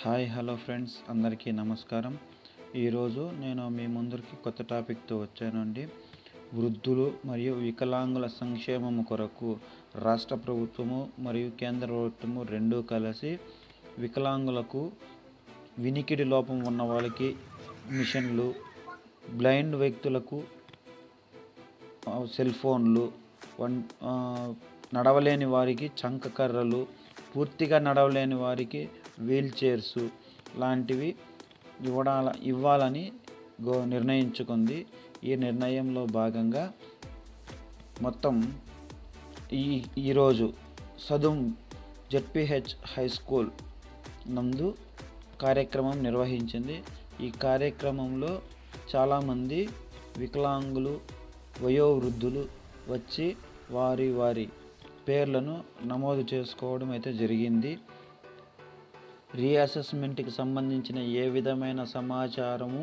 Hi hello friends, అందరికీ నమస్కారం. ఈరోజు నేను మీ ముందరికి కొత్త టాపిక్తో వచ్చానండి. వృద్ధులు మరియు వికలాంగుల సంక్షేమము కొరకు రాష్ట్ర ప్రభుత్వము మరియు కేంద్ర ప్రభుత్వము రెండూ కలిసి వికలాంగులకు, వినికిడి లోపం ఉన్న వాళ్ళకి మిషన్లు, బ్లైండ్ వ్యక్తులకు సెల్ ఫోన్లు, నడవలేని వారికి చంక కర్రలు, పూర్తిగా నడవలేని వారికి వీల్ చైర్స్ లాంటివి ఇవ్వాలని నిర్ణయించుకుంది. ఈ నిర్ణయంలో భాగంగా మొత్తం ఈరోజు సదుం జెడ్పీహెచ్ హై స్కూల్ నందు కార్యక్రమం నిర్వహించింది. ఈ కార్యక్రమంలో చాలామంది వికలాంగులు, వయోవృద్ధులు వచ్చి వారి పేర్లను నమోదు చేసుకోవడం అయితే జరిగింది. రీఅసెస్మెంట్కి సంబంధించిన ఏ విధమైన సమాచారము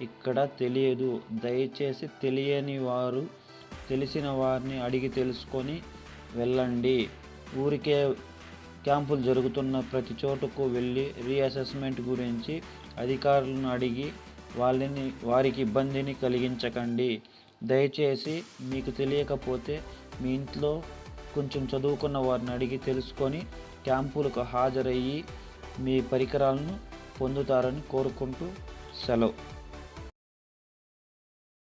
ఇక్కడ తెలియదు. దయచేసి తెలిసిన వారిని అడిగి తెలుసుకొని వెళ్ళండి. ఊరికే క్యాంపులు జరుగుతున్న ప్రతి చోటుకు వెళ్ళి రీఅసెస్మెంట్ గురించి అధికారులను అడిగి వారికి ఇబ్బందిని కలిగించకండి. దయచేసి మీకు తెలియకపోతే మీ ఇంట్లో కొంచెం చదువుకున్న వారిని అడిగి తెలుసుకొని క్యాంపులకు హాజరయ్యి మీ పరికరాలను పొందుతారని కోరుకుంటూ సెలవు.